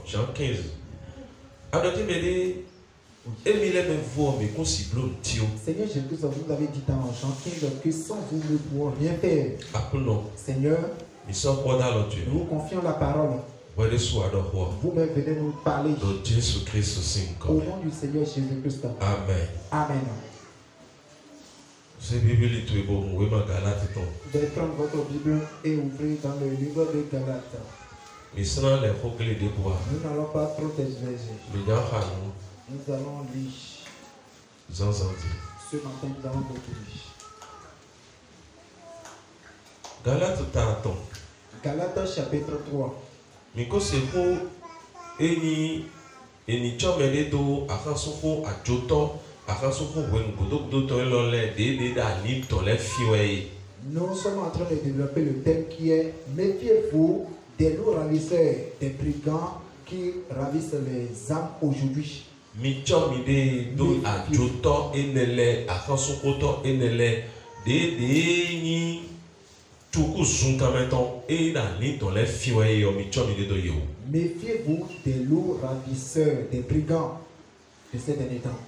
Jean 15. Alors tu me dis, Seigneur Jésus, vous avez dit dans Jean 15 que sans vous ne pourrons rien faire. Seigneur, nous vous confions la parole. Vous-même venez nous parler. Au nom du Seigneur Jésus-Christ. Amen. Amen. C'est Bible tout est bon. Oui, ma Galate. Vous allez prendre votre Bible et ouvrir dans le livre de Galates. Mais sinon, les faut que les débois. Nous n'allons pas trop exercer. Nous allons lire. Ce matin, nous allons beaucoup lire. Galates t'attend. Galates chapitre 3. Miko seko eni chomele do akansoko ajoto akansoko wengodo to lole de da ni to le fiwe. Nous sommes en train de développer le thème qui est méfiez-vous des loups ravisseurs, des brigands qui ravissent les âmes aujourd'hui. Mi chomide do ajoto enele akansoko to enele de ni méfiez-vous des loups ravisseurs, des brigands de ces derniers temps.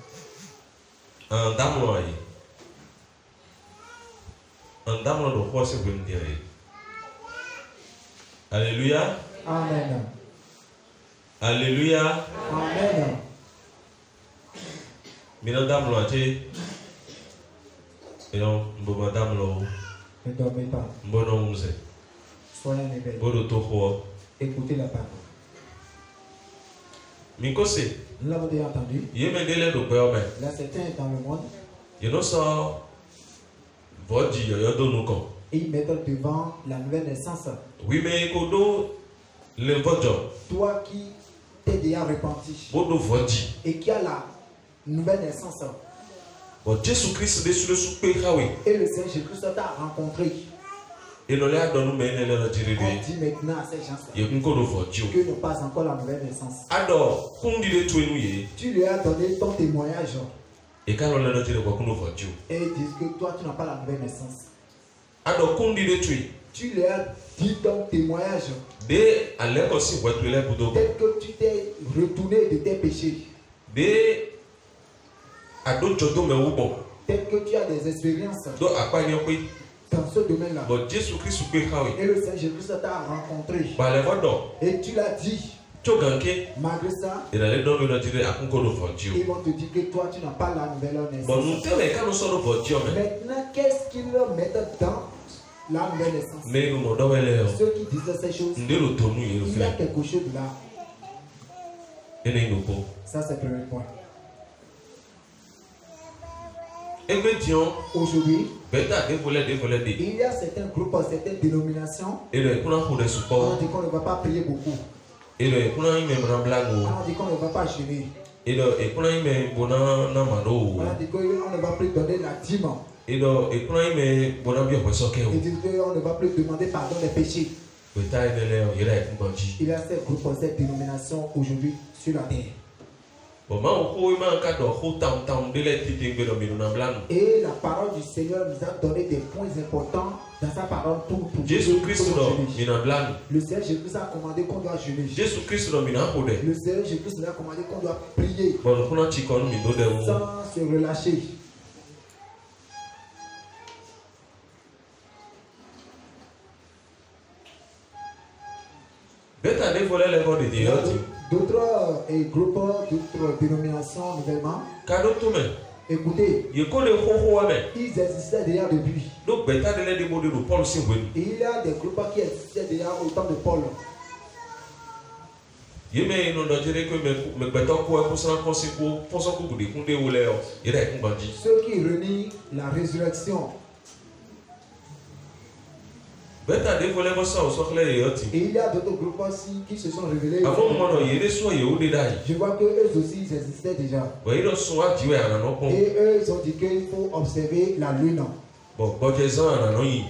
Alléluia. Amen. Alléluia. Amen. Ne dormez pas. Soyez en éveil. Écoutez la parole. Nous l'avons déjà entendu. Là, certains dans le monde. Et ils mettent devant la nouvelle naissance. Oui, mais toi qui t'es déjà repenti et qui a la nouvelle naissance. Et le Seigneur Jésus-Christ t'a rencontré. On dit maintenant à ces gens-là que n'ont pas encore la nouvelle naissance. Tu lui as donné ton témoignage. Et ils disent que toi tu n'as pas la nouvelle naissance. Tu lui as dit ton témoignage. Dès que tu t'es retourné de tes péchés. Tel que tu as des expériences dans ce domaine-là. Et le Seigneur Jésus t'a rencontré. Et tu l'as dit. Malgré ça, ils vont te dire que toi tu n'as pas la nouvelle naissance. Maintenant, qu'est-ce qu'ils mettent dans la nouvelle naissance? Ceux qui disent ces choses, il y a quelque chose là. Ça c'est le premier point. Aujourd'hui, il y a certains groupes, certaines dénominations. On dit qu'on ne va pas prier beaucoup. On dit qu'on ne va pas jeûner. On dit qu'on ne va plus donner la dîme. On dit qu'on ne va plus demander pardon des péchés. Il y a ces groupes, cette dénomination aujourd'hui sur la terre. Et la parole du Seigneur nous a donné des points importants dans sa parole pour Jésus-Christ. Le Seigneur Jésus a commandé qu'on doit jeûner. Le Seigneur Jésus a commandé qu'on doit prier sans se relâcher. D'autres groupes, d'autres dénominations nouvellement. Écoutez, ils existaient déjà depuis. Et il y a des groupes qui existaient déjà au temps de Paul. Ceux qui renient la résurrection. Et il y a d'autres groupes aussi qui se sont révélés. Je vois qu'eux aussi ils existaient déjà. Et eux ils ont dit qu'il faut observer la lune.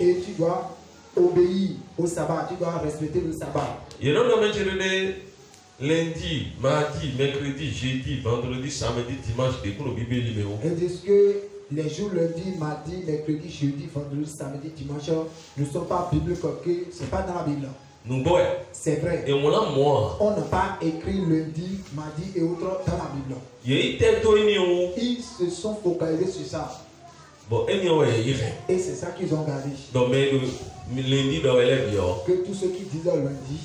Et tu dois obéir au sabbat, tu dois respecter le sabbat. Lundi, mardi, mercredi, jeudi, vendredi, samedi, dimanche, ils disent que les jours lundi, mardi, mercredi, jeudi, vendredi, samedi, dimanche ne sont pas bibliques, ce n'est pas dans la Bible. C'est vrai. Et on l'a moi. On n'a pas écrit lundi, mardi et autres dans la Bible. Ils se sont focalisés sur ça. Bon, et c'est ça qu'ils ont gardé. Donc, lundi, que tous ceux qui disent lundi,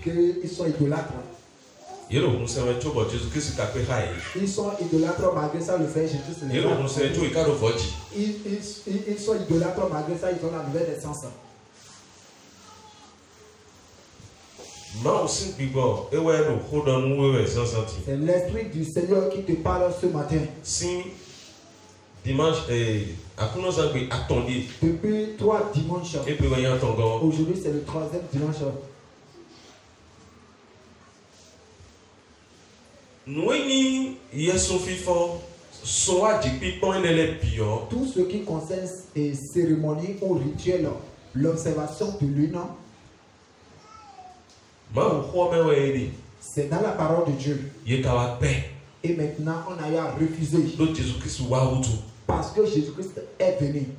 qu'ils sont idolâtres. Ils sont idolâtres malgré ça, le Seigneur Jésus se les a. Ils sont idolâtres malgré ça, ils ont la nouvelle naissance. C'est l'esprit du Seigneur qui te parle ce matin. Si dimanche depuis 3 dimanches. Aujourd'hui c'est le 3e dimanche. Tout ce qui concerne les cérémonies ou rituels, l'observation de l'une, c'est dans la parole de Dieu. Et maintenant, on a eu à refuser. Parce que Jésus-Christ est venu.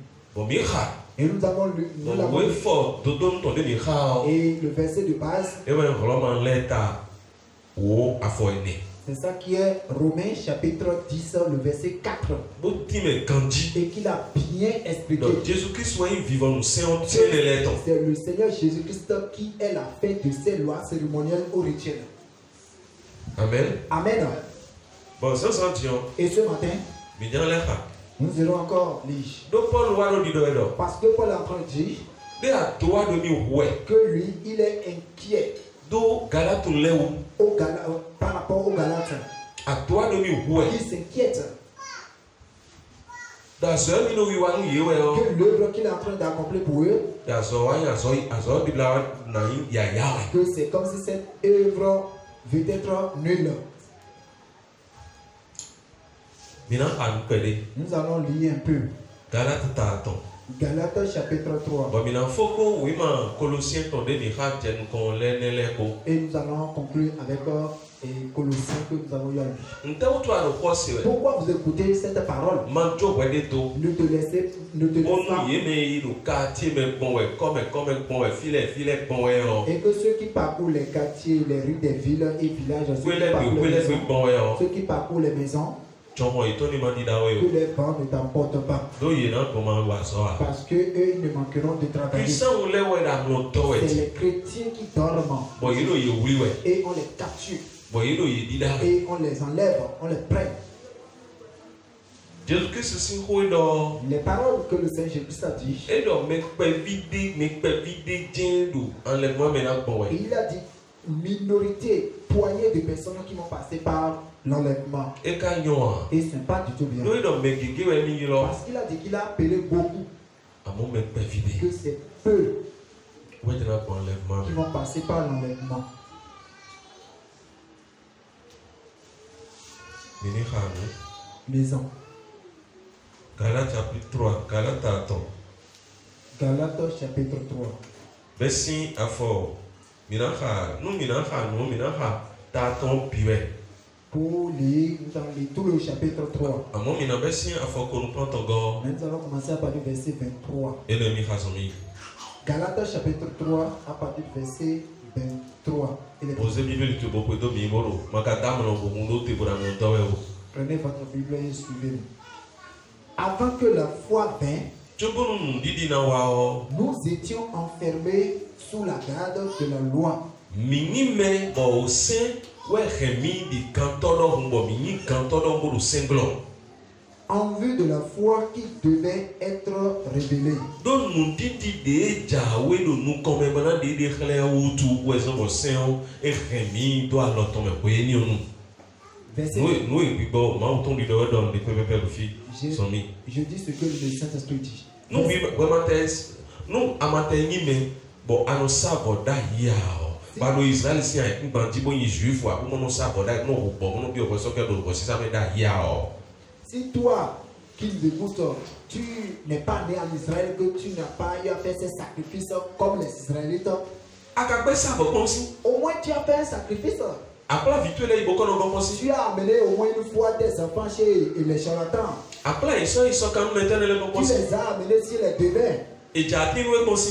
Et nous avons lu. Et le verset de base. C'est ça qui est Romains chapitre 10, le verset 4. Et qu'il a bien expliqué. C'est le Seigneur Jésus-Christ qui est la fin de ces lois cérémonielles ou rituelles. Amen. Amen. Bon, ça, et ce matin, nous irons encore lire. Parce que Paul est en train de dire que lui, il est inquiet par rapport aux Galates. Il s'inquiète que l'œuvre qu'il est en train d'accomplir pour eux, que c'est comme si cette œuvre veut être nulle. Nous allons lire un peu. Galates chapitre 3. Et nous allons conclure avec Colossiens que nous avons eu à lire. Pourquoi vous écoutez cette parole? Ne te laissez pas. Et que ceux qui parcourent les quartiers, les rues des villes et villages, ceux qui parcourent les maisons, que les vents ne t'emportent pas. Parce qu'eux, ils ne manqueront de travailler. C'est les chrétiens qui dorment. Et on les capture. Et on les enlève, on les prenne. Les paroles que le Seigneur Jésus a dit. Il a dit minorité, poignée de personnes qui vont passer par l'enlèvement. Et ce n'est pas du tout bien. Parce qu'il a dit qu'il a appelé beaucoup. Que c'est peu qui vont passer par l'enlèvement. Maison. Galates chapitre 3. Galates chapitre 3. Verset à fort. Pour lire tout le chapitre 3. Nous allons commencer à partir du verset 23. Galates chapitre 3 à partir du verset 23. Prenez votre Bible et suivez-nous. Avant que la foi vint, nous étions enfermés sous la garde de la loi. En vue de la foi qui devait être révélée. Je dis ce que le Saint-Esprit dit. Si toi qui nous écoutes, tu n'es pas né en Israël, que tu n'as pas eu à faire ces sacrifices comme les Israélites, au moins tu as fait un sacrifice. Tu as amené au moins une fois tes enfants chez les charlatans. Tu les as amenés sur les devins.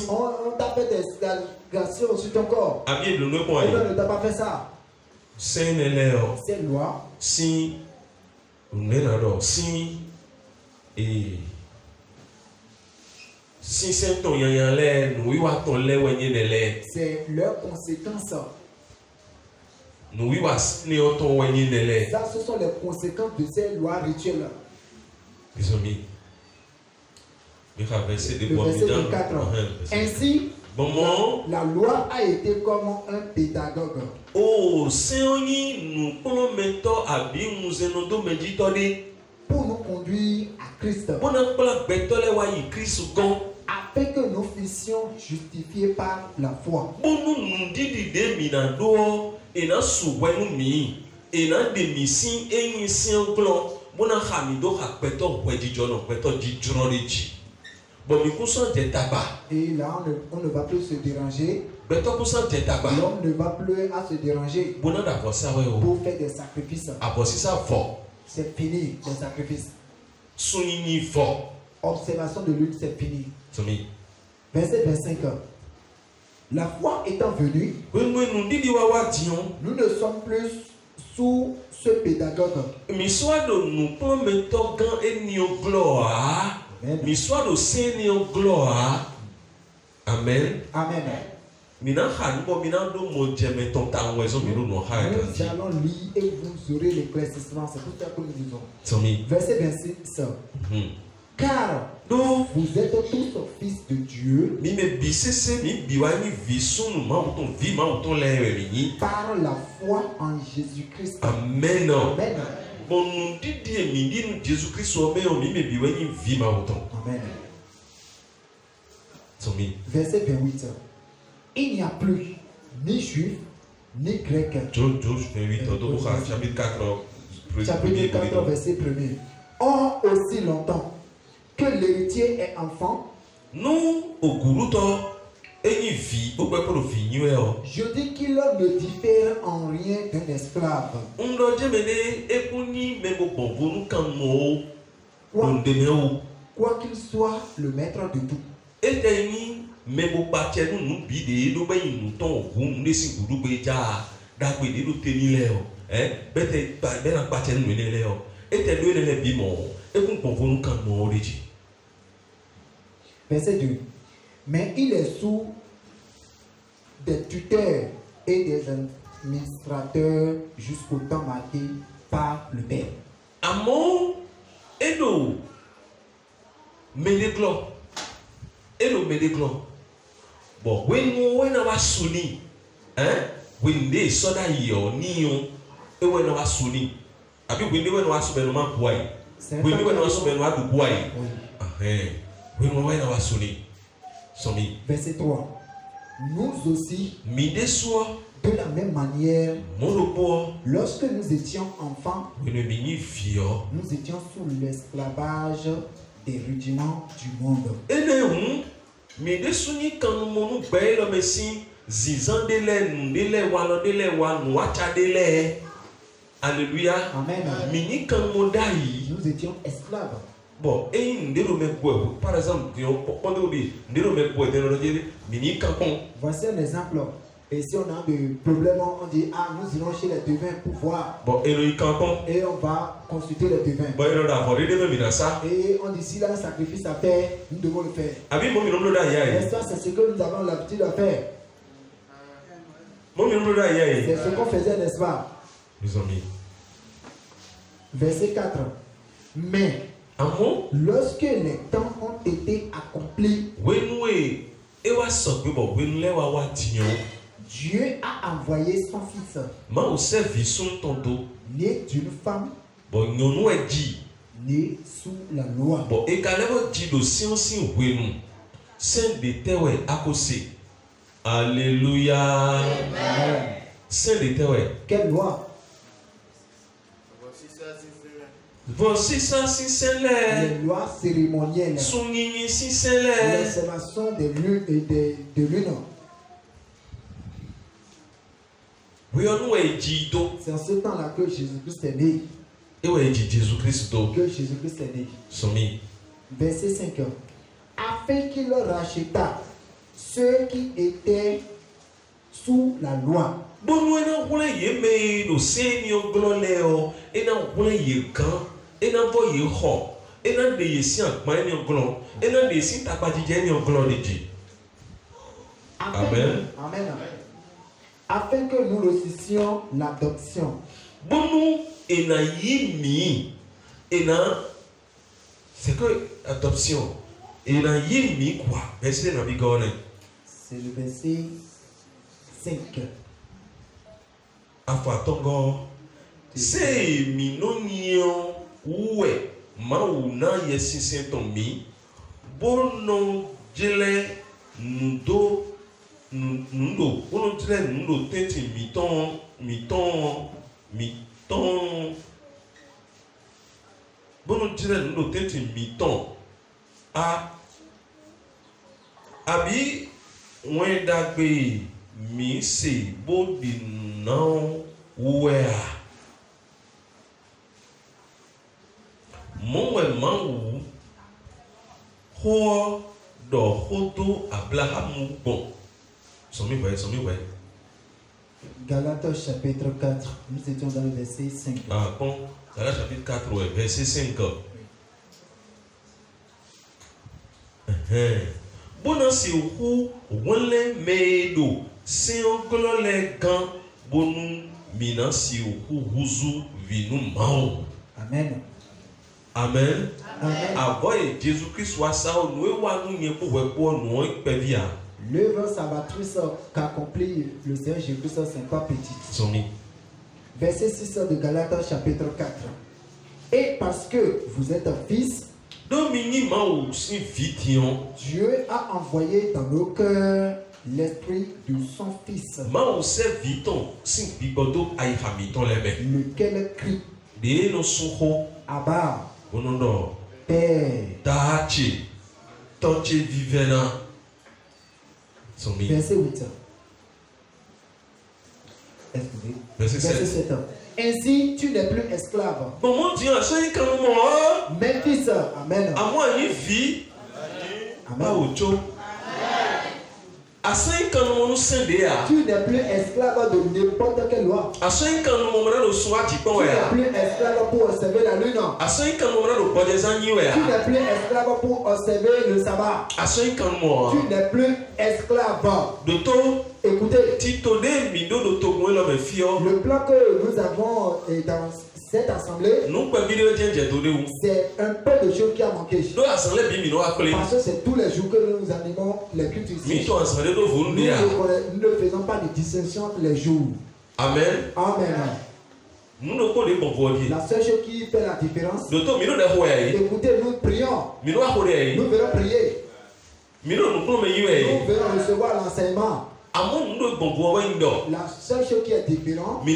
On t'a fait des escalations sur ton corps. Et on ne t'a pas fait ça. Cette loi. Si c'est ton c'est leurs conséquences. Ça, ce sont les conséquences de ces lois rituelles. Le verset 24. Ainsi, la loi a été comme un pédagogue. Pour nous conduire à Christ. Afin que nous fussions justifiés par la foi. Et là, on ne va plus se déranger. L'homme ne va plus à se déranger pour faire des sacrifices. C'est fini, les sacrifices. Observation de l'une, c'est fini. Verset 25. La foi étant venue, nous ne sommes plus sous ce pédagogue. Amen. Amen. Nous allons lire et vous aurez l'éclaircissement. C'est tout ça que nous disons. Verset 26. Car vous êtes tous fils de Dieu par la foi en Jésus-Christ. Amen. Amen. Verset 28. Il n'y a plus ni juif ni grec. Chapitre 4, verset 1er. Or, aussi longtemps que l'héritier est enfant, nous, au Guruto, je dis qu'il ne diffère en rien d'un esclave. Quoi qu'il soit le maître de tout. Verset 2. Mais il est sous des tuteurs et des administrateurs jusqu'au temps marqué par le Père. Amon, Edo, Médéclo. Bon, when I was Sunni, when they saw that you knew, and when I was Sunni, I mean, when they went was when my boy, when they went was when I was boy, when I was Sunni. Verset 3. Nous aussi, de la même manière, lorsque nous étions enfants, nous étions sous l'esclavage des rudiments du monde. Alléluia. Amen. Nous étions esclaves. Bon, par exemple, voici un exemple. Et si on a des problèmes, on dit ah, nous irons chez les devins pour voir. Bon, et on va consulter les devins. Et on dit s'il a un sacrifice à faire, nous devons le faire. Et ça, c'est ce que nous avons l'habitude de faire. C'est ce qu'on faisait, n'est-ce pas? Verset 4. Mais lorsque les temps ont été accomplis, Dieu a envoyé son fils, né d'une femme, né sous la loi. Alléluia. Quelle loi? Voici ça, si c'est les lois cérémonielles, l'observation des lunes et des lunes. C'est en ce temps-là que Jésus-Christ est né. Que Jésus-Christ est né. Verset 5. afin qu'il racheta ceux qui étaient sous la loi. Bonu ena wule ye me do se ni oglo leo ena wule ye kan ena bo ye ho ena de ye si akpa ni oglo ena de si tapajije ni oglo deji. Amen. Amen. Afin que nous reçussions l'adoption. Bonu ena yimi ena c'est que adoption ena yimi quoi verset na bigone. C'est le verset 5. Afatongo se minonio uwe mauna yesisentomi bono jele nundo bono jele nundo tenti miton bono jele nundo tenti miton a abi wendagbe mi se bodi não wea mowe mangu ho do hodo Abraham bon somi ouais Galates chapitre 4, nous étions dans le verset 5. Ah bon, Galates chapitre 4 ouais, verset 5. Bona si hu wole medo se oglo le gan bonu mina si hu huzu vinu mao. Amen. Amen. Amen. Avoye Jésus Christ wa sa o nu wa nu nye po we po nu o pe via. L'œuvre salvatrice qu'accomplit le Seigneur Jésus-Christ, c'est pas petit. Verset 6 de Galates chapitre 4. Et parce que vous êtes un fils, Dieu a envoyé dans nos cœurs l'esprit de son fils, lequel crie Abba, Père. Verset 8. Verset 7. Ainsi, tu n'es plus esclave, mais fils. Amen. Amen. Tu n'es plus esclave de n'importe quelle loi. Tu n'es plus esclave pour observer la lune. Tu n'es plus esclave pour observer le sabbat. Tu n'es plus esclave. Écoutez, le plan que nous avons dans cette assemblée, c'est un peu de choses qui a manqué. Parce que c'est tous les jours que nous animons les cultes ici. Nous ne faisons pas de distinction entre les jours. Amen. Amen. La seule chose qui fait la différence, écoutez, nous prions. Nous verrons prier. Nous verrons recevoir l'enseignement. La seule chose qui est différente, le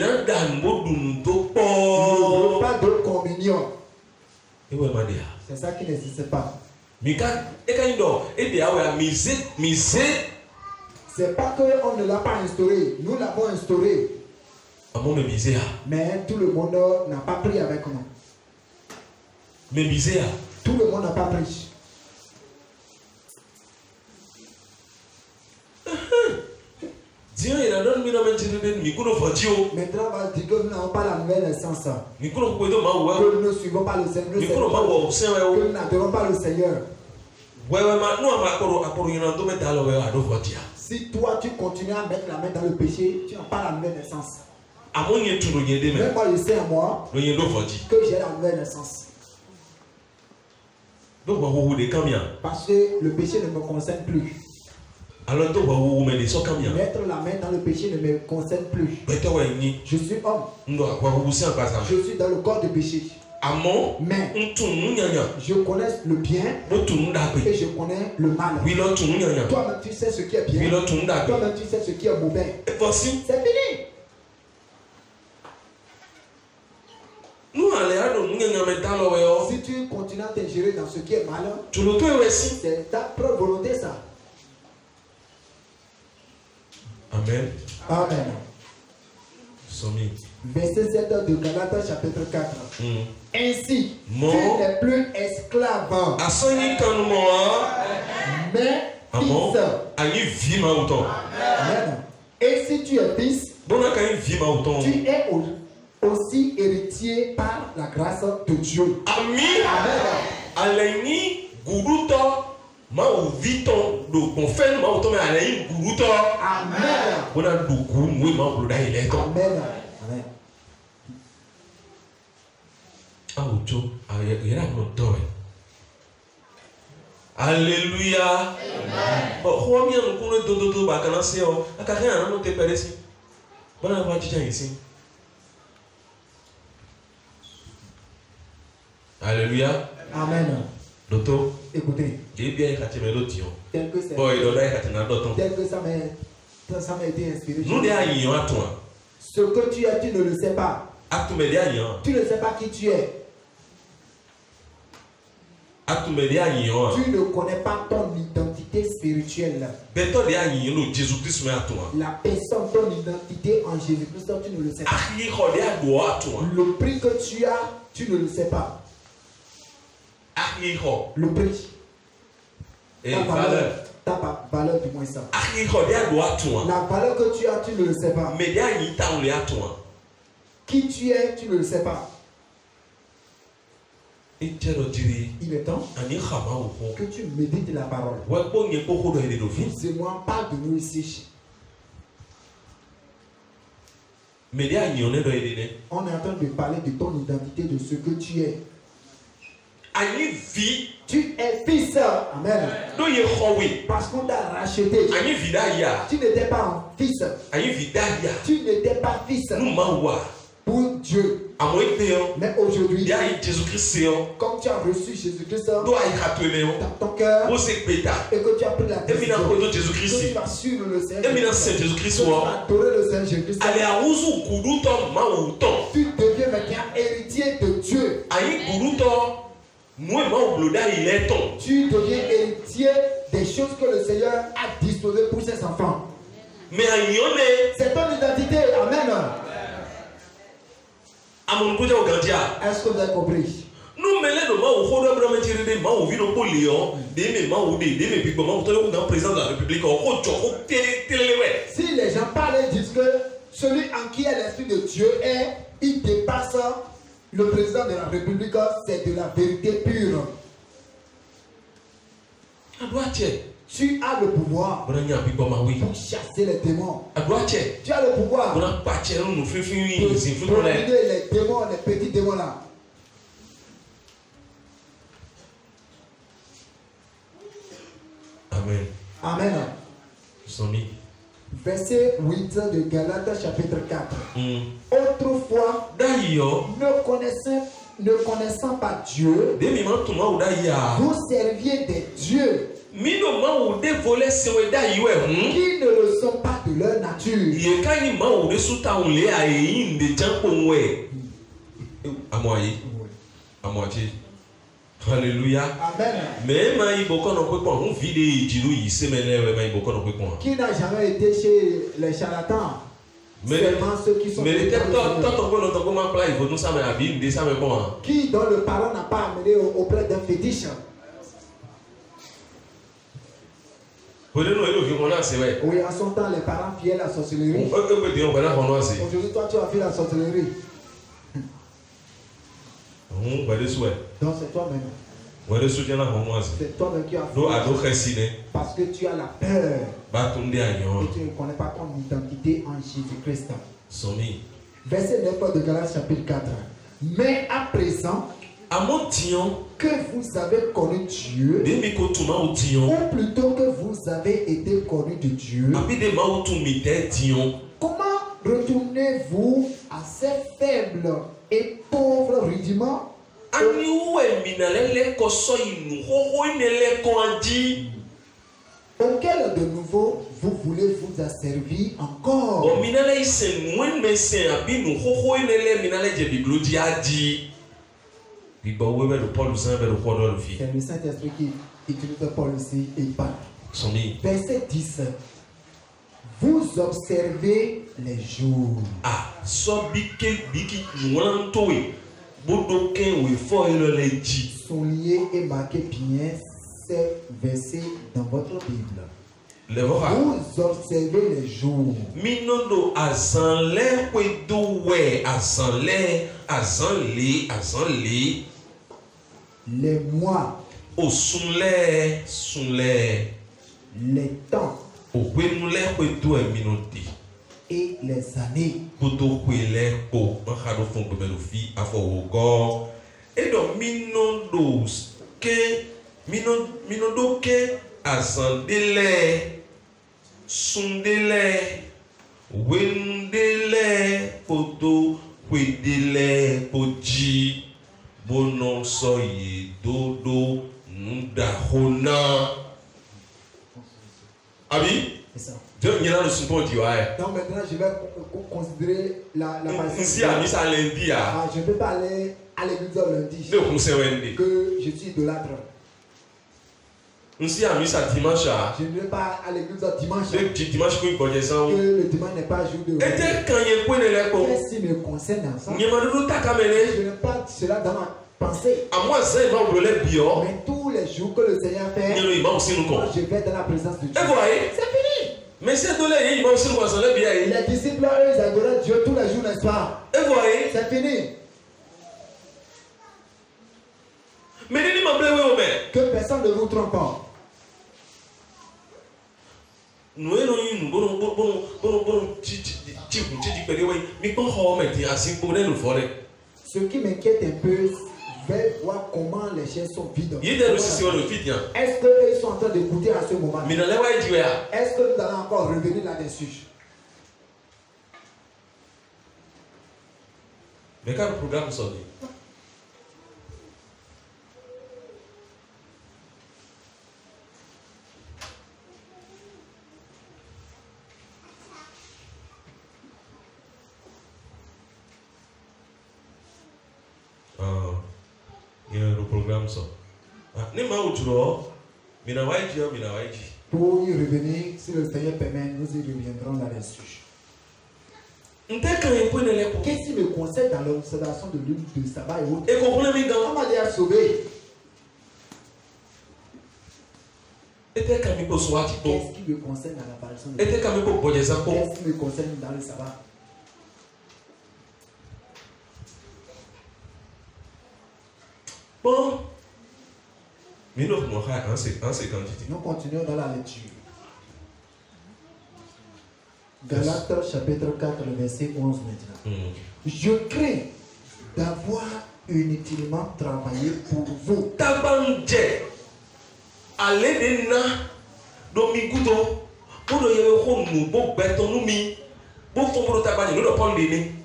repas de communion. C'est ça qui n'existe pas. C'est pas qu'on ne l'a pas instauré, nous l'avons instauré. Mais tout le monde n'a pas pris avec nous. Tout le monde n'a pas pris. Maintenant, on va dire que nous n'avons pas la nouvelle naissance. Que nous ne suivons pas le Seigneur. Que nous n'adorons pas le Seigneur. Si toi tu continues à mettre la main dans le péché, tu n'as pas la nouvelle naissance. Même moi je sais à moi que j'ai la nouvelle naissance. Parce que le péché ne me concerne plus. Mettre la main dans le péché ne me concerne plus. Je suis homme. Je suis dans le corps du péché. Mais je connais le bien et je connais le mal. Toi-même tu sais ce qui est bien. Toi-même tu sais ce qui est mauvais. C'est fini. Si tu continues à t'ingérer dans ce qui est mal, c'est ta propre volonté ça. Amen. Amen. Verset 7 de Galates chapitre 4. Ainsi, tu n'es plus esclave, mais fils. Amen. Et si tu es fils, tu es aussi héritier par la grâce de Dieu. Amen. Amen. Alléluia. Alléluia. Amen. Docteur, écoutez. Tel que ça m'a été inspiré. Ce que tu es, tu ne le sais pas. Tu ne sais pas qui tu es. Tu ne connais pas ton identité spirituelle. La personne, ton identité en Jésus-Christ, tu ne le sais pas. Le prix que tu as, tu ne le sais pas. Le prix. Ta valeur du moins ça. La valeur que tu as, tu ne le sais pas. Qui tu es, tu ne le sais pas. Il est temps que tu médites la parole. C'est moi, parle de nous ici. On est en train de parler de ton identité, de ce que tu es. Tu es fils. Amen. Parce qu'on t'a racheté. Tu n'étais pas un fils. Tu n'étais pas fils pour Dieu. Mais aujourd'hui, comme tu as reçu Jésus-Christ dans ton cœur et que tu as pris la décision, que tu vas suivre le Seigneur Jésus-Christ, que tu vas adorer le Seigneur Jésus-Christ, tu deviens maintenant héritier de Dieu. Tu deviens héritier des choses que le Seigneur a disposées pour ses enfants. C'est ton identité. Amen. Est-ce que vous avez compris? Si les gens parlent et disent que celui en qui est l'Esprit de Dieu il dépasse le président de la République, c'est de la vérité pure. Tu as le pouvoir pour chasser les démons. Tu as le pouvoir pour dominer les démons, les petits démons là. Amen. Amen. Verset 8 de Galates chapitre 4. Autrefois, ne connaissant pas Dieu, vous serviez des dieux qui ne le sont pas de leur nature. Alléluia. Amen. Qui n'a jamais été chez les charlatans? Seulement ceux qui sont qui dont le parent n'a pas amené auprès d'un fétiche. Oui, en son temps, les parents fiaient la sorcellerie. Aujourd'hui, toi, tu as fait la sorcellerie. Donc, c'est toi-même. C'est toi-même qui as fait. Parce que tu as la peur. Et tu ne connais pas ton identité en Jésus-Christ. Verset 9 de Galates chapitre 4. Mais à présent, que vous avez connu Dieu, ou plutôt que vous avez été connu de Dieu, comment retournez-vous à ces faibles et pauvres rudiments auquel de nouveau vous voulez vous asservir encore? C'est le Saint-Esprit qui utilise Paul ici et il parle. Verset 10. Vous observez les jours. Ah, so biki nuantoe. Bodoken we fo eleleji. Soulignez et marquez bien ces versets dans votre Bible. Vous observez les jours. Minondo azanle kwedowe azanle. Les mois. O sunle. Les temps. O kwenule kwedowe minoti. Et les années. Bodo kwele ko mahado fongo melofi afogo. Et donc minondo ke azandele. Sundele, wendele, poto, wedele, poji, bonon soye, dodo, nudahona. Abi? C'est ça. Donc maintenant, je vais considérer la partie. Je ne peux pas aller à l'église lundi. Que je suis idolâtre. Je ne vais pas à l'église dimanche. Que le dimanche n'est pas jour de qu'est-ce qui me concerne ensemble? Je n'ai pas cela dans ma pensée. Mais tous les jours que le Seigneur fait, je vais dans la présence de Dieu. C'est fini. Mais c'est les disciples, eux, ils adoraient Dieu tous les jours, n'est-ce pas? C'est fini. Que personne ne vous trompe pas. Ce qui m'inquiète un peu, je vais voir comment les chaises sont vides. Est-ce qu'ils sont en train d'écouter à ce moment? Est-ce que nous allons encore revenir là-dessus? Mais quel programme ça dit? Il y a le programme ça. Pour y revenir, si le Seigneur permet, nous y reviendrons là-dessus. Qu'est-ce qui me concerne dans l'observation de l'une de sabbat et autres? Comment dire sauver? Qu'est-ce qui me concerne dans l'apparition de Dieu? Qu'est-ce qui me concerne dans le sabbat? Bon, nous continuons dans la lecture. Galates chapitre 4, verset 11 maintenant. Je crains d'avoir inutilement travaillé pour vous.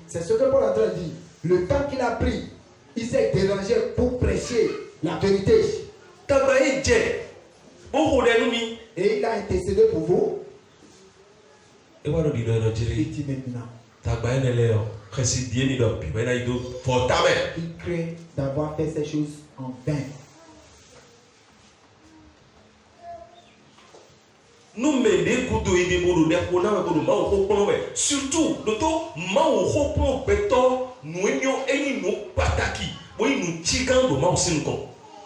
C'est ce que Paul a dit. Le temps qu'il a pris, il s'est dérangé pour prêcher la vérité. Et il a intercédé pour vous. Il dit maintenant. Il craint d'avoir fait ces choses en vain. Nous menons surtout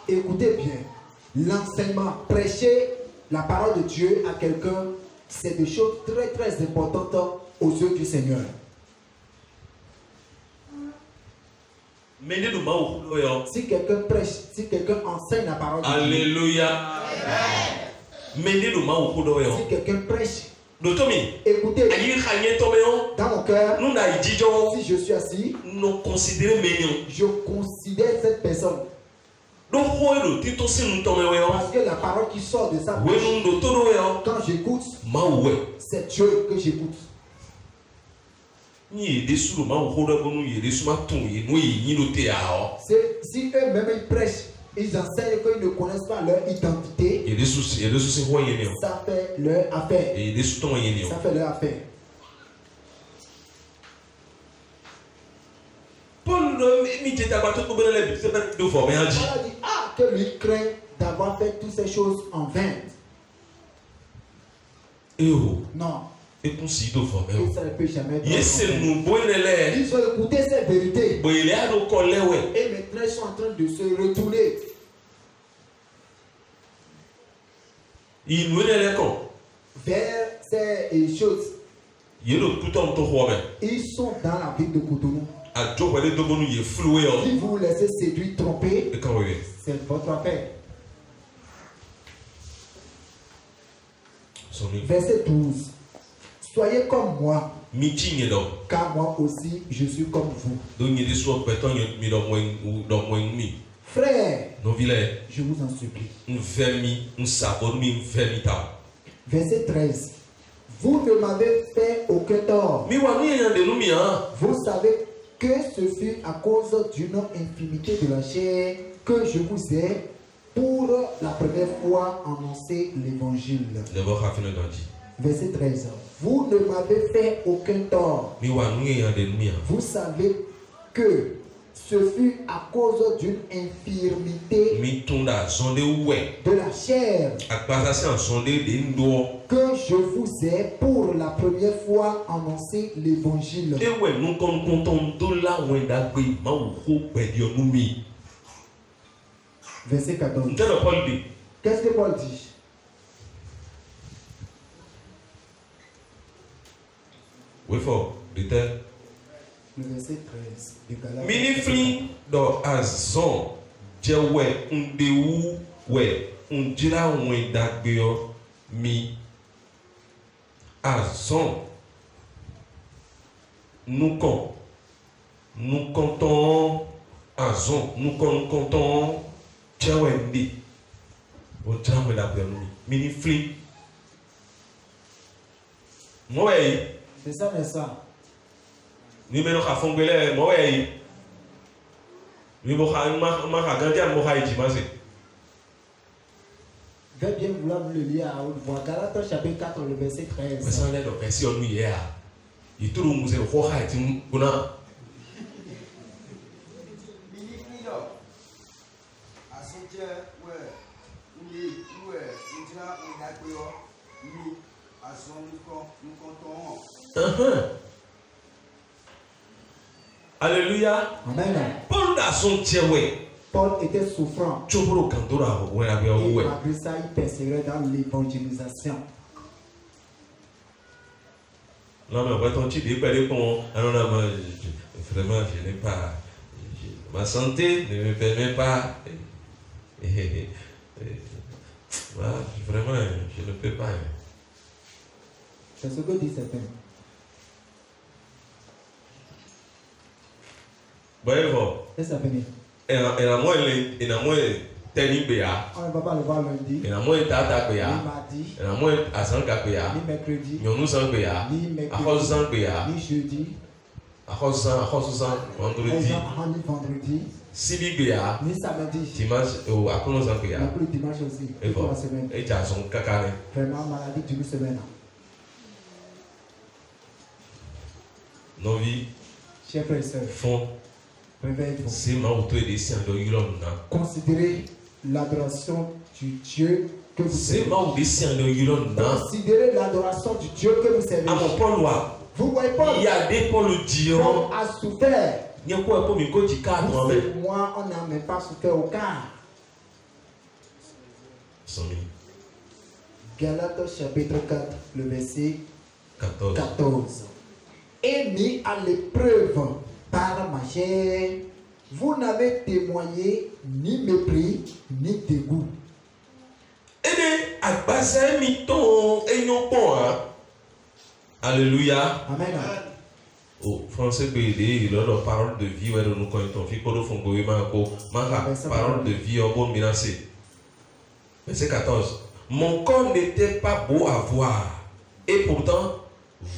écoutez bien, l'enseignement, prêcher la parole de Dieu à quelqu'un, c'est des choses très très importantes aux yeux du Seigneur. Si quelqu'un prêche, si quelqu'un enseigne la parole de Dieu. Alléluia. Si quelqu'un prêche, écoutez, dans mon cœur, si je suis assis, je considère cette personne. Parce que la parole qui sort de sa bouche, quand j'écoute, c'est Dieu que j'écoute. Si eux-mêmes ils prêchent, ils enseignent qu'ils ne connaissent pas leur identité, ça fait leur affaire. Ça fait leur affaire. Paul a dit que lui craint d'avoir fait toutes ces choses en vain. Non. Et qu'on s'y doit former. Et ça ne peut jamais être. Ils ont écouté cette vérité. Et maintenant ils sont en train de se retourner. Vers ces choses. Ils sont dans la ville de Cotonou. Si vous vous laissez séduire, tromper, c'est votre affaire. Verset 12. Soyez comme moi, car moi aussi je suis comme vous. Frères, je vous en supplie. Verset 13. Vous ne m'avez fait aucun tort. Vous savez que ce fut à cause d'une infimité de la chair que je vous ai pour la première fois annoncé l'évangile. Verset 13. Vous ne m'avez fait aucun tort. Vous savez que ce fut à cause d'une infirmité de la chair que je vous ai pour la première fois annoncé l'évangile. Verset 14. Qu'est-ce que Paul dit? Le verset 13 de Galates. Minifli do azon jewe ndewu we njira won dagbeyo mi azon nous comptons azon nous comptons jewe ndi o jamu dagbeyo mi minifli moi c'est ça mais ça. Ni meno ka fongele mo wey ni mo ka ma ka gandia mo ka ijimase. Vais bien vouloir le lire à haute voix. Galates chapitre 4 le verset 13. Mais ça on est dans version nous hier. Il tout nous zero ko ha ti kuna. Alléluia. Amen. Paul était souffrant. Et malgré ça, il persévérait dans l'évangélisation. Non, mais vraiment, je n'ai pas. Ma santé ne me permet pas. Vraiment, je ne peux pas. C'est ce que dit certains. Et la moelle Tenibea. On ne va pas le voir lundi. Et la moelle Tatakea. Ni mardi. Et la moelle Asankapea. Ni mercredi. Ni Sankpea. Ni mercredi. Ni jeudi. Vendredi. Sibibea. Ni samedi. Dimanche ou Akono Sankpea. Non plus dimanche aussi. Et pour la semaine. Et tu as son cacane. Vraiment maladie d'une semaine. Nos vies. Chers frères et sœurs. Font. Considérez l'adoration du Dieu que vous servez. Considérez l'adoration du Dieu que vous servez. Vous voyez Paul. Il y a des Paul Dieu. Paul a souffert. Moi, on n'a même pas souffert au cas. Galates chapitre 4, le verset 14. Et mis à l'épreuve par ma chair, vous n'avez témoigné ni mépris, ni dégoût. Alléluia. Amen. Au français, il a parole de vie, nous connaissons. Parole de vie, on peut menacer. Verset 14. Mon corps n'était pas beau à voir, et pourtant,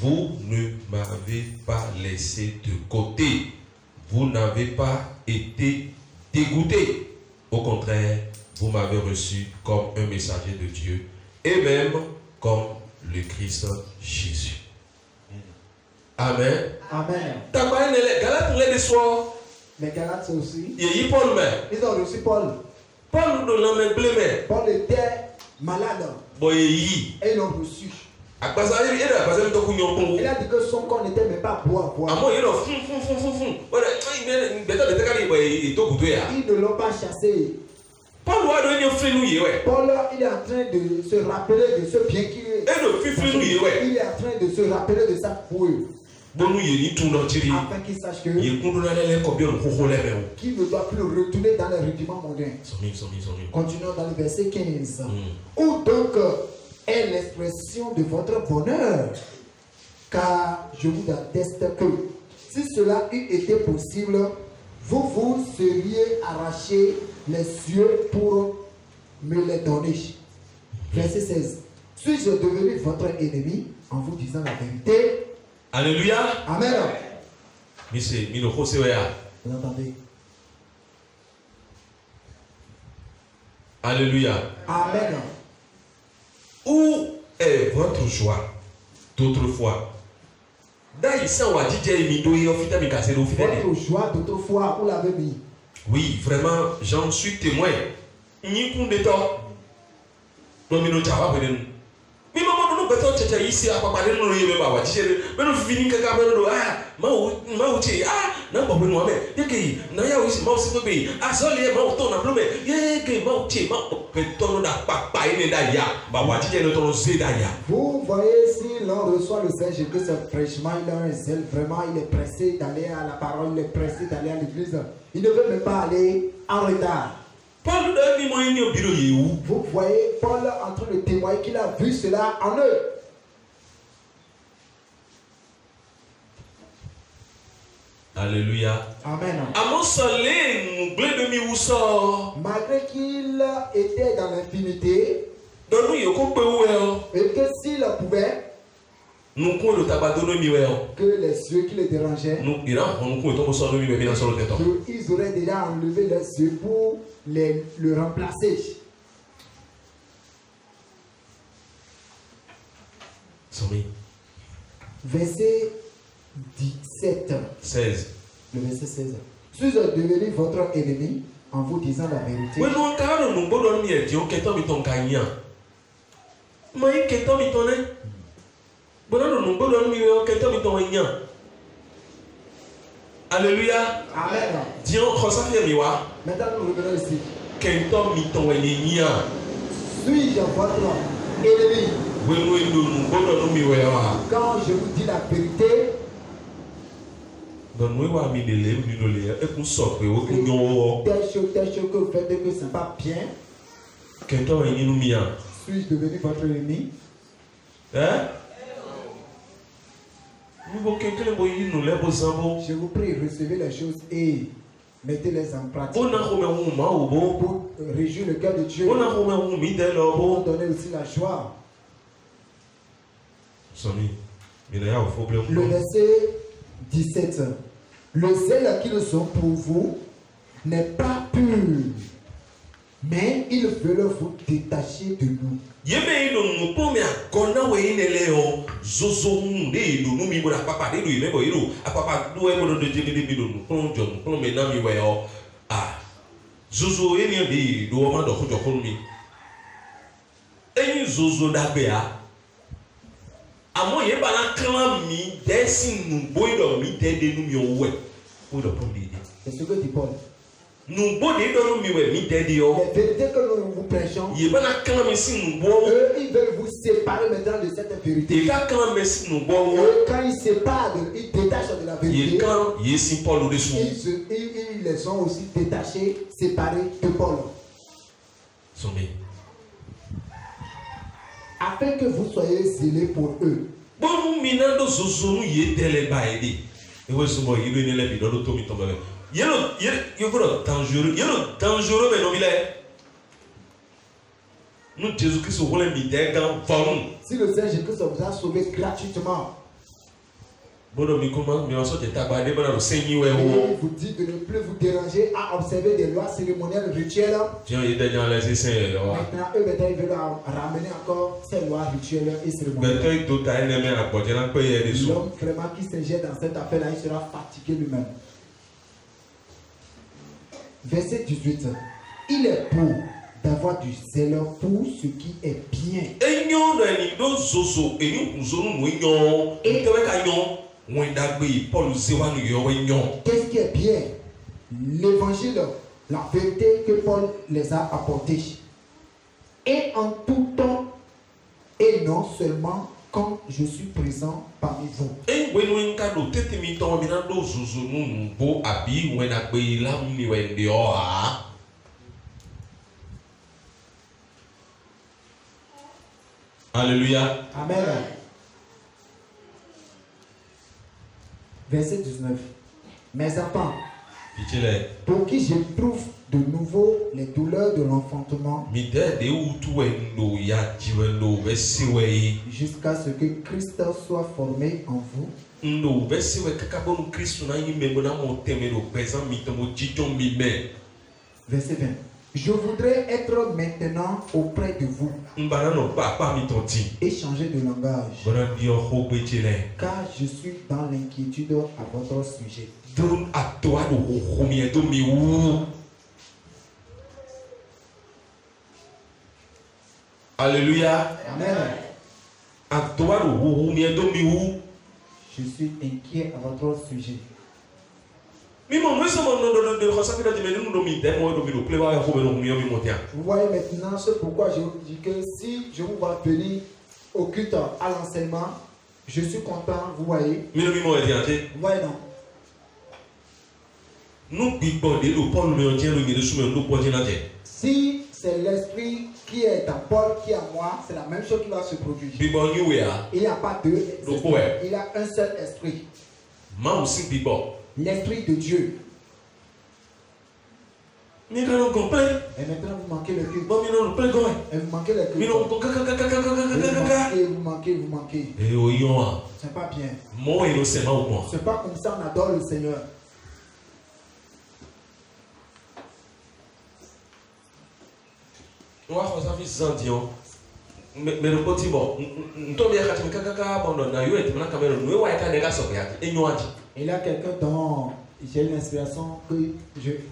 vous ne m'avez pas laissé de côté. Vous n'avez pas été dégoûté. Au contraire, vous m'avez reçu comme un messager de Dieu et même comme le Christ Jésus. Amen. Amen. Mais Galates aussi. Ils ont reçu Paul. Paul était malade. Et ils l'ont reçu. Il a dit que son corps n'était même pas beau à voir. Ils ne l'ont pas chassé. Paul, il est en train de se rappeler de ce bien qu'il est. Il est en train de se rappeler de sa fouille. Afin qu'il sache qu'il ne doit plus retourner dans les rudiments mondains. Continuons dans le verset 15. Où donc est l'expression de votre bonheur? Car je vous atteste que si cela eût été possible, vous vous seriez arraché les cieux pour me les donner. Verset 16. Suis-je devenu votre ennemi en vous disant la vérité? Alléluia. Amen. Vous entendez? Alléluia. Amen. Où est votre joie d'autrefois? Votre joie d'autrefois, où l'avez mis? Oui, vraiment, j'en suis témoin. Vous voyez, si l'on reçoit le Seigneur Jésus fraîchement, il a un zèle, vraiment, il est pressé d'aller à la parole, il est pressé d'aller à l'église. Il ne veut même pas aller en retard. Vous voyez Paul en train de témoigner qu'il a vu cela en eux. Alléluia. Amen. Malgré qu'il était dans l'infinité, et que s'il pouvait, que les cieux qui les dérangeaient, qu'ils auraient déjà enlevé les cieux pour le remplacer. Verset 17. 16. Le verset 16. Suis-je devenu votre ennemi en vous disant la vérité? Alléluia. Amen. Maintenant nous revenons ici. Suis-je votre ennemi? Quand je vous dis la vérité, telle chose que vous faites que ce n'est pas bien, suis-je devenu votre ennemi? Hein? Je vous prie, recevez les choses et mettez-les en pratique pour réjouir le cœur de Dieu, pour donner aussi la joie. Le verset 17. Le zèle qu'ils sont pour vous n'est pas pur, mais ils veulent vous détacher de nous. C'est ce que dit Paul. Les vérités que nous vous prêchons, eux, ils veulent vous séparer maintenant de cette vérité. Et quand ils séparent, ils détachent de la vérité, ils les ont aussi détachés, séparés de Paul. Afin que vous soyez zélés pour eux. Dangereux, si le Seigneur Jésus vous a sauvé gratuitement, et vous dit de ne plus vous déranger à observer des lois cérémonielles rituelles, maintenant eux ils veulent ramener encore ces lois rituelles et cérémonielles. L'homme vraiment qui se jette dans cette affaire-là, il sera fatigué lui-même. Verset 18. Il est pour d'avoir du zèle pour ce qui est bien. Qu'est-ce qui est bien? L'évangile, la vérité que Paul les a apportés. Et en tout temps, et non seulement quand je suis présent parmi vous. Alléluia. Amen. Verset 19. Mes enfants, pour qui j'éprouve de nouveau les douleurs de l'enfantement, jusqu'à ce que Christ soit formé en vous. Verset 20. Je voudrais être maintenant auprès de vous et changer de langage, car je suis dans l'inquiétude à votre sujet. Alléluia. Amen. Je suis inquiet à votre sujet. Vous voyez maintenant, c'est pourquoi je vous dis que si je vous vois venir au culte à l'enseignement, je suis content, vous voyez. Vous voyez non? Si c'est l'esprit qui est en Paul, qui est en moi, c'est la même chose qui va se produire. Il n'y a pas deux esprits. Il y a un seul esprit. L'esprit de Dieu. Et maintenant vous manquez le culte. Et vous manquez le culte. Vous manquez. C'est pas bien. C'est pas comme ça on adore le Seigneur. Mais le petit bon, il y a quelqu'un dont j'ai l'inspiration que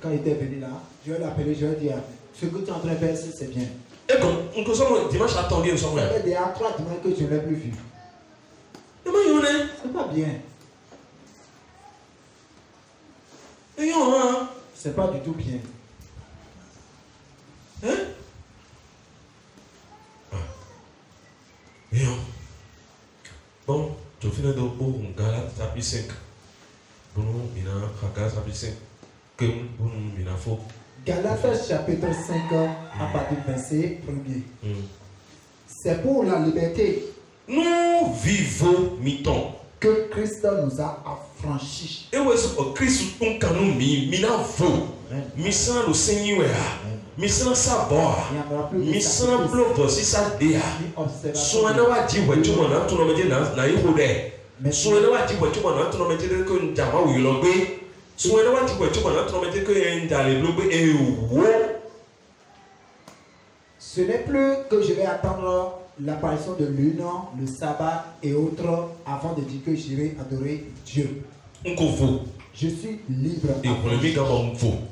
quand il était venu là, je vais l'appeler, je vais dire ce que tu es en train de faire, c'est bien. Et comme on dimanche attendu, ça fait déjà 3 dimanches que je ne l'ai plus vu. C'est pas bien. C'est pas du tout bien. Hein? Bon, je finis de pour Galates chapitre 5. Galates chapitre 5 à partir du verset 1er. C'est pour la liberté. Nous vivons mi-temps. Que Christ nous a affranchis. Et où est-ce que Christ nous canou mi-sang le Seigneur. Misana sabor, misana bloco si sa dia. Suana wa jiwa chuma na tuno meje na ihude. Suana wa jiwa chuma na tuno meje ko njama wilogbe. Suana wa jiwa chuma na tuno meje ko njale blogbe ewo. Ce n'est plus que je vais attendre l'apparition de lune, le sabbat et autres avant de dire que j'irai adorer Dieu. Je suis libre.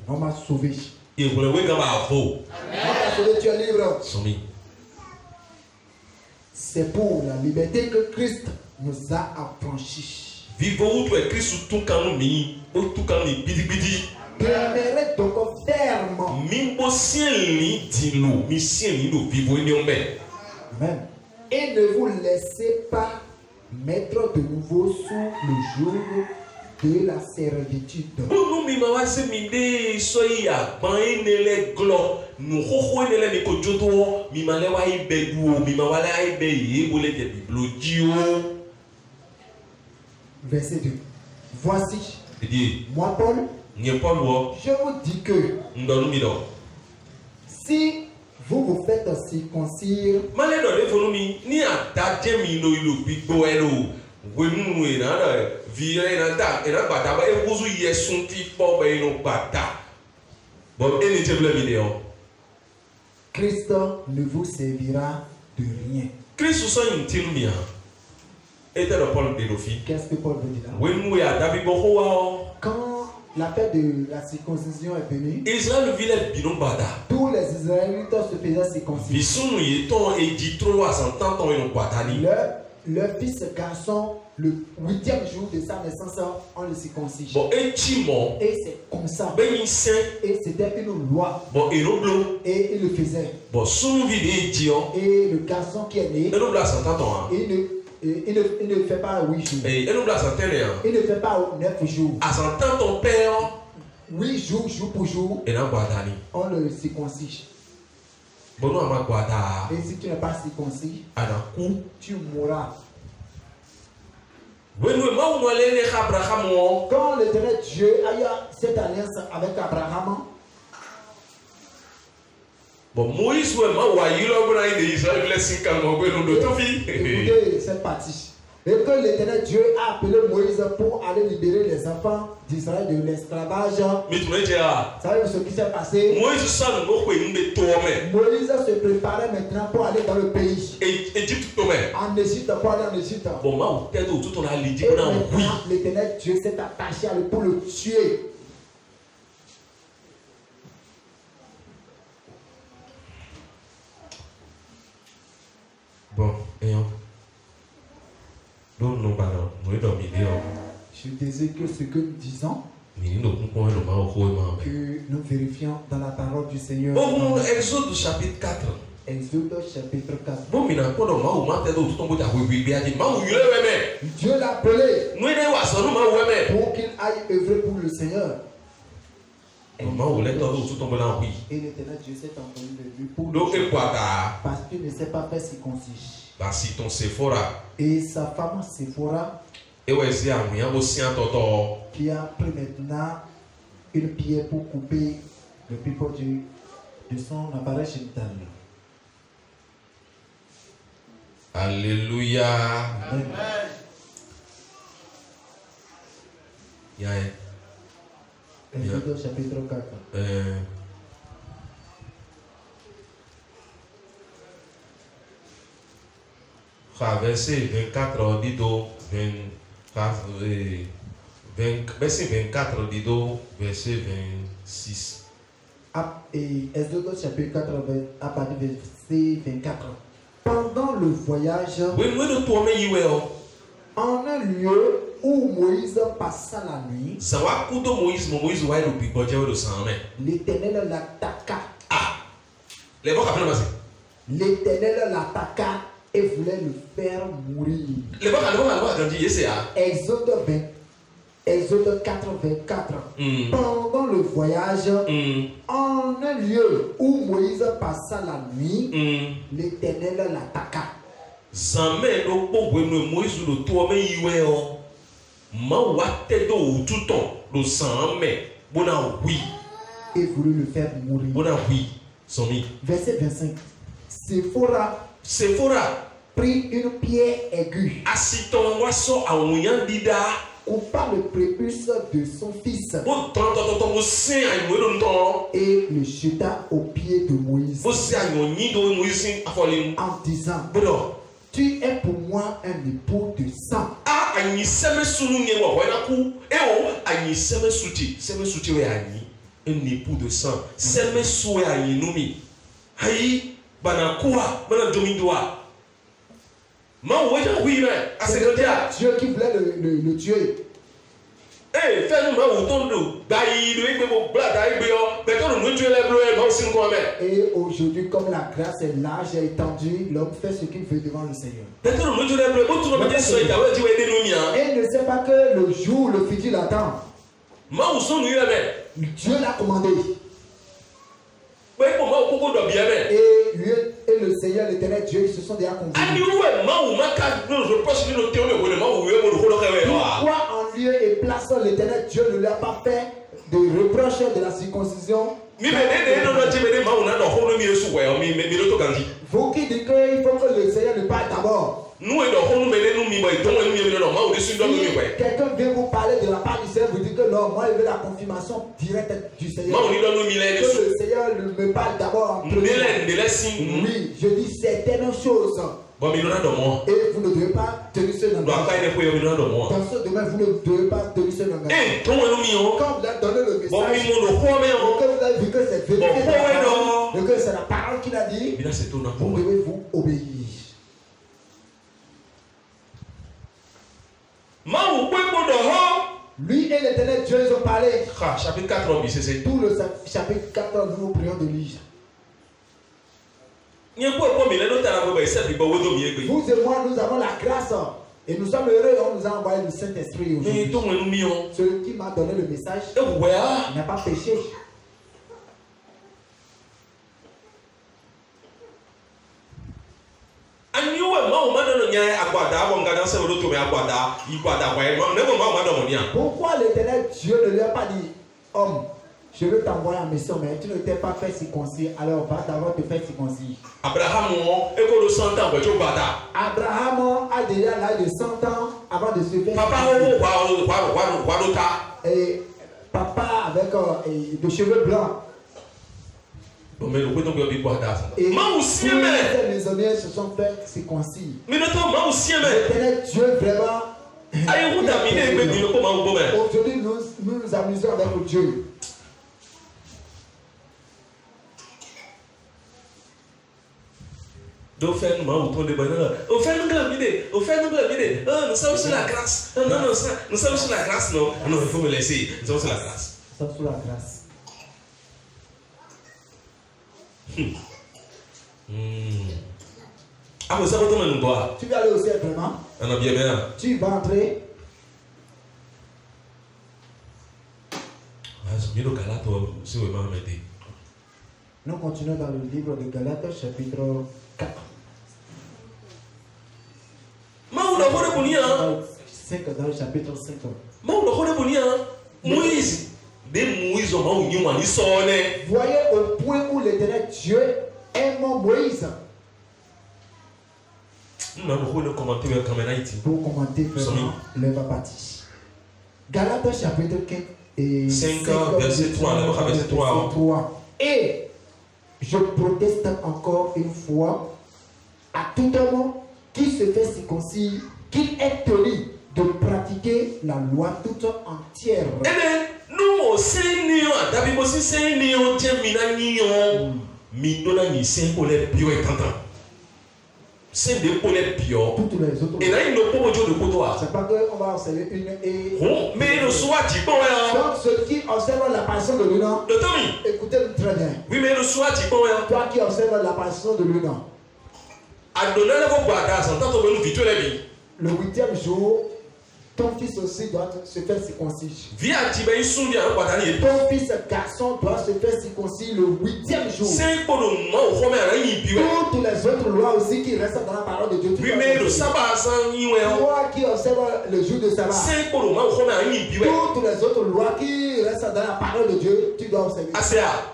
On m'a sauvé. Tu es libre. C'est pour la liberté que Christ nous a affranchis. Demeurez donc ferme. Amen. Et ne vous laissez pas mettre de nouveau sous le joug de la servitude. Verset 2. Voici, moi Paul, je vous dis que si vous vous faites circoncire, Christ ne vous servira de rien. Qu'est-ce que Paul veut dire là? Quand la fête de la circoncision est venue, Israël vile binon bada. tous les Israélites se faisaient circoncire. Bisunu yeton et dit trop à 100 ans ton yon kwatani. Leur fils garçon, le 8e jour de sa naissance, on le circoncise. Bon, et Timon, et c'est comme ça. Ben saint. Et c'était une loi. Bon, et l'oblo. Et il le faisait. Bon, son vide dion. Et le garçon qui est né, Et l'oblo à 100 ans. il ne fait pas 8 jours. Et l'oblo à 100 ans. Il ne fait pas 9 jours. À 100 ans ton père. 8 jours, jour pour jour. Et là, on le circoncise. Bon, non, ma guada. Et si tu n'es pas circoncis, tu mourras. Quand l'Éternel Dieu a eu cette alliance avec Abraham, bon, Moïse, écoutez cette partie. Et que l'Éternel Dieu a appelé Moïse pour aller libérer les enfants d'Israël de l'esclavage. Savez-vous ce qui s'est passé? Moïse se préparait maintenant pour aller dans le pays. En Égypte, pour aller en Égypte. Et maintenant, l'Éternel Dieu s'est attaché à lui pour le tuer. Bon, et je désire que ce que nous disons, que nous vérifions dans la parole du Seigneur. Exode chapitre 4. Exode chapitre 4. Dieu l'a appelé pour qu'il aille œuvrer pour le Seigneur. Et l'Éternel Dieu s'est entendu de lui pour le Seigneur, parce qu'il ne s'est pas fait circoncis. Et sa femme Séphora, qui a pris maintenant une pierre pour couper le pipeau de son appareil génital. Alléluia. Amen. Exode chapitre 4. Verset 24 dido, verset 24 dido, verset 26. Et Exode chapitre 4 à partir du verset 24. Pendant le voyage, en un lieu où Moïse passa la nuit, l'Éternel l'attaqua. L'Éternel l'attaqua et voulait le faire mourir. Exode 4, 24. Pendant le voyage, en un lieu où Moïse passa la nuit, l'Éternel l'attaqua. Et voulut le faire mourir. Verset 25. Séphora prit une pierre aiguë, coupa le prépuce de son fils et le jeta aux pieds de Moïse en disant: tu es pour moi un époux de sang. Un époux de sang. C'est Dieu qui voulait le tuer. Et aujourd'hui, comme la grâce est large et étendue, l'homme fait ce qu'il veut devant le Seigneur. Et il ne sait pas que le jour, le futur l'attend. Dieu l'a commandé. Et lui et le Seigneur, l'Éternel Dieu, ils se sont déjà convenus. Pourquoi en lieu et place l'Éternel Dieu ne lui a pas fait de reproche de la circoncision? Vous qui dites qu'il faut que le Seigneur ne parle d'abord. Si quelqu'un vient vous parler de la part du Seigneur, vous dites que non, moi je veux la confirmation directe du Seigneur. Que le Seigneur me parle d'abord en premier. Oui, je dis certaines choses. Et vous ne devez pas tenir ce langage. Dans ce domaine, vous ne devez pas tenir ce langage. Quand vous êtes donné message, et que vous avez vu que c'est vérité, et que c'est la parole qu'il a dit, vous devez vous obéir. Lui et l'Éternel Dieu, ils ont parlé. Chapitre 4, c'est tout le chapitre 4, nous prions de lire. Vous et moi, nous avons la grâce. Et nous sommes heureux, on nous a envoyé le Saint-Esprit aujourd'hui. Celui qui m'a donné le message n'a pas péché. Pourquoi l'Éternel Dieu ne lui a pas dit, homme, je veux t'envoyer en mission, mais tu ne t'es pas fait circoncis, alors va d'abord te faire circoncis. Abraham a déjà l'âge de 100 ans avant de se faire circoncis. Et papa avec des cheveux blancs. Et tous les maisonniers se sont fait circoncis. L'Éternel Dieu vraiment. Aujourd'hui, nous nous amusons avec Dieu. Nous sommes sur la grâce. Nous sommes sur la grâce, non, il faut me laisser. Nous sommes sur la grâce. Nous sommes sur la grâce. Tu vas aller au ciel vraiment? Tu vas entrer? Nous continuons dans le livre de Galates, chapitre 4. 5 dans le chapitre 5. Moïse. Voyez au point où l'Éternel Dieu aime Moïse. Pour commenter vraiment l'œuvre bâtie. Galates chapitre 5, verset 3. Et je proteste encore une fois à tout homme qui se fait circoncis qu'il est tenu de pratiquer la loi toute entière. C'est des polètes pio. Toutes les autres. Et là, il ne peut pas de côtoir. C'est pas qu'on va observer une et. Mais le soir, tu peux. Donc, ceux qui observent l'apparition de l'Unan. Écoutez-le très bien. Oui, mais le soir, tu peux. Toi qui observes l'apparition de l'Unan. Le 8e jour, ton fils aussi doit se faire circoncis. Ton fils garçon doit se faire circoncis le 8e jour. Toutes les autres lois aussi qui restent dans la parole de Dieu. Oui, mais le sabbat, toi qui observes le jour de sabbat. Toutes les autres lois qui restent dans la parole de Dieu, tu dois observer.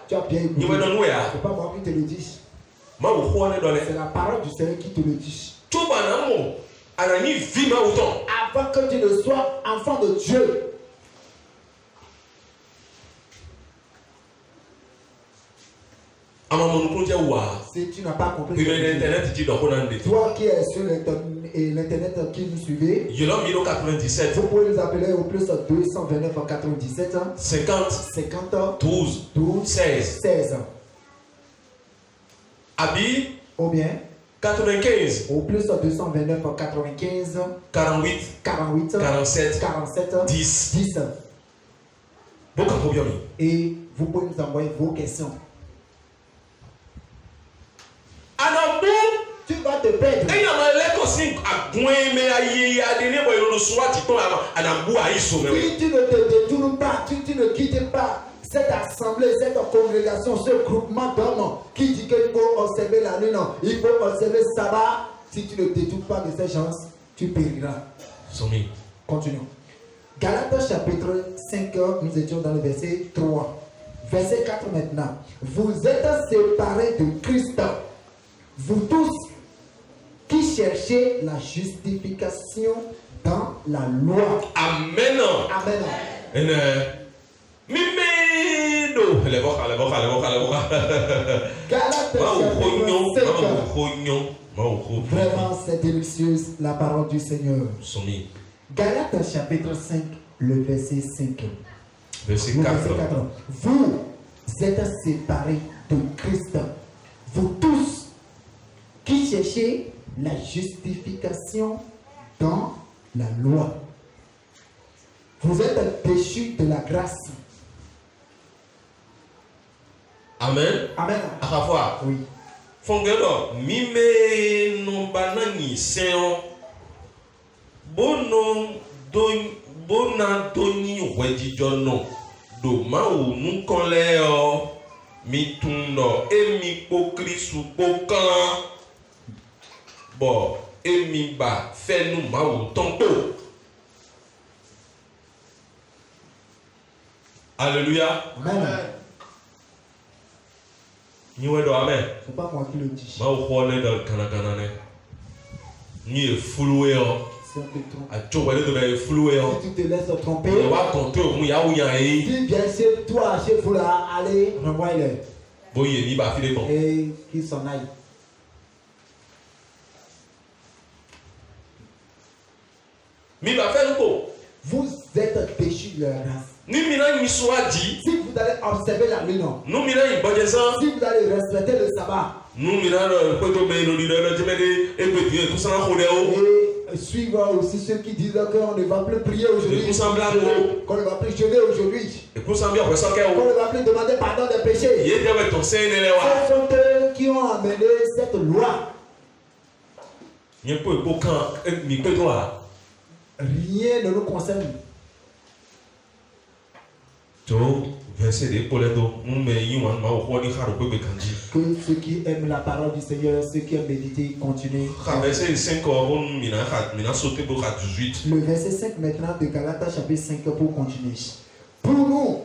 Tu as bien écouté. Ce n'est pas moi qui te le dis. C'est la parole du Seigneur qui te le dit. Avant que tu ne sois enfant de Dieu. Si tu n'as pas compris, toi qui es sur l'internet qui nous suivez, vous pouvez nous appeler au plus 229 97 50 12 16 Abi ou bien 95 au plus 229 95 48 47 10. Et vous pouvez nous envoyer vos questions. Tu vas te perdre. Si tu ne te détournes pas, tu ne quittes pas cette assemblée, cette congrégation, ce groupement d'hommes qui dit qu'il faut observer la nuit, non, il faut observer le sabbat. Si tu ne détournes pas de ces gens, tu périras. Continuons. Galates chapitre 5, nous étions dans le verset 3. Verset 4 maintenant. Vous êtes séparés de Christ. Vous tous qui cherchez la justification dans la loi. Amen. Amen. Galates vraiment c'est délicieux la parole du Seigneur. Galates chapitre 5, le verset 5. Verset 4. Vous êtes séparés de Christ. Vous tous qui cherchez la justification dans la loi. Vous êtes péchus de la grâce. Amen. Amen. À la fois. Oui. Fongedo, mime no banani seon. Bono bona doni wejijono. Do ma ou nou konle o. Mi tundo e mi pokrisu pokan. Bo e mi ba fe nou ma ou tonto. Alléluia. Amen. Ni wedo amen. C'est pas moi qui le dis. Ma ou khone do kana ne. Ni e fuluwe o. C'est un peu trop. A cho wele do be fuluwe o. Si tu te laisses tromper. E wa konte o mu ya uyan e. Si bien chez toi, chez vous là, allez, renvoie-le. Boye ni ba fi de bon. Et qu'il s'en aille. Mi ba fe ko. Vous êtes péchus de la grâce. Ni mina ni soa di. Si vous allez observer la lune, Nu mina ni bodezan. si vous allez respecter le sabbat, Nu mina no ko to be no di do jemede e pe ti to san ko de o. et suivre aussi ceux qui disent qu'on ne va plus prier aujourd'hui, qu'on ne va plus jeûner aujourd'hui, E san bi o so ke qu'on o. ne va plus demander pardon des péchés. Ye de we to sen ne le wa. Ce sont eux qui ont amené cette loi. Ye po e ko kan mi pe to a. Rien ne nous concerne. To verset de poledo nu me yi wan ma o ko ni kharo pe be kanji. Que ceux qui aiment la parole du Seigneur, ceux qui aiment méditer, continuent. Verset 5 o mina sauter pour 18. Le verset 5 maintenant de Galates chapitre 5 pour continuer. Pour nous,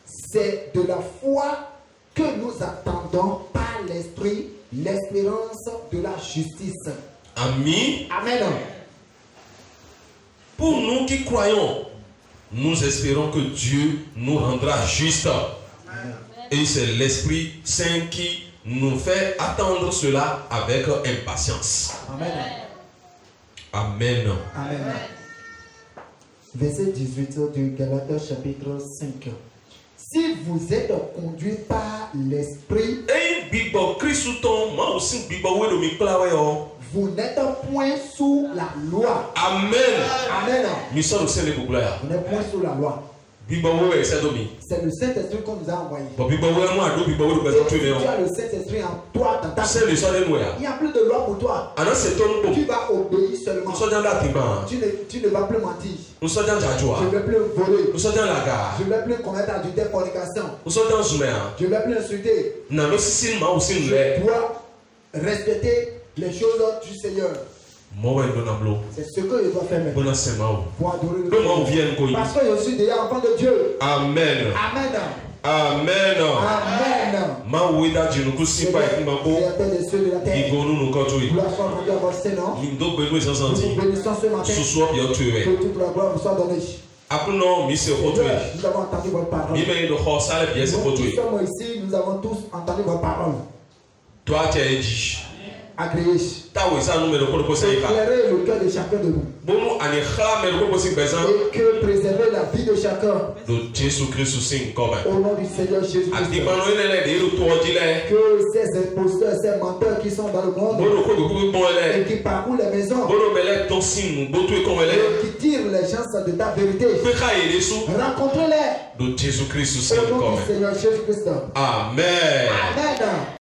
c'est de la foi que nous attendons par l'Esprit l'espérance de la justice. Amis, Amen. pour nous qui croyons, nous espérons que Dieu nous rendra juste. Et c'est l'Esprit Saint qui nous fait attendre cela avec impatience. Amen. Amen. Amen. Verset 18 de Galates chapitre 5. Si vous êtes conduits par l'Esprit, Et Bible Christon, moi aussi Bible we mi klawe yo. vous n'êtes point sous la loi. Amen. Amen. Mi so le sele bugla. Vous n'êtes point sous la loi. Bible we c'est domi. C'est le Saint-Esprit qu'on nous a envoyé. Bo Bible we moi do Bible we be Si tu tu me. as le Saint-Esprit en toi, dans ta vie, C'est le so le il n'y a plus de loi pour toi. Ana c'est ton bo. Tu vas obéir seulement. Nous sommes dans la timba. Tu ne vas plus mentir. Nous sommes dans Je Jajua. ne vais plus voler. Nous sommes dans la gare. Je ne vais plus commettre adultère, fornication. Nous sommes dans Zumea. Je ne vais plus insulter. Na no sisi ma aussi Je le. dois respecter les choses du Seigneur. Mo we do na blo. C'est ce que je dois faire maintenant. Bona sema o. Pour adorer le Que moi Seigneur. vienne ko. Parce que je suis déjà enfant de Dieu. Amen. Amen. Amen. Amen. Ma we da jinu ku si pa e ma bo. Créateur des cieux et de la terre. Igonu no ko to yi. Gloire soit rendue à votre Seigneur. Ndo gbe no Nous sansanti. vous bénissons ce matin. Susu bi o tu e. Que toute la gloire vous soit donnée. Akuno mi se ko to Seigneur, yi. nous avons entendu votre parole. Mi me do ho sale bi se ko Nous to qui yi. sommes ici, nous avons tous entendu votre parole. Toi tu es dit. Agréez. Ta we sa no me do ko se ka. Éclairez le cœur de chacun de nous. Bonu ani khala me do ko se bezan. Et que préservez la vie de chacun. Do Jésus Christ sin ko ba. Au nom du Seigneur Jésus-Christ. Ati manu ene le de ru to di le. Que ces imposteurs, ces menteurs qui sont dans le monde Bono ko do ko bon le. et qui parcourent les maisons Bono mele to sin bo to ko mele. et qui tirent les gens de ta vérité, Pe ka ere su. rencontrez-les Do Jésus Christ sin au nom ko du ba. Seigneur Jésus-Christ. Amen. Amen.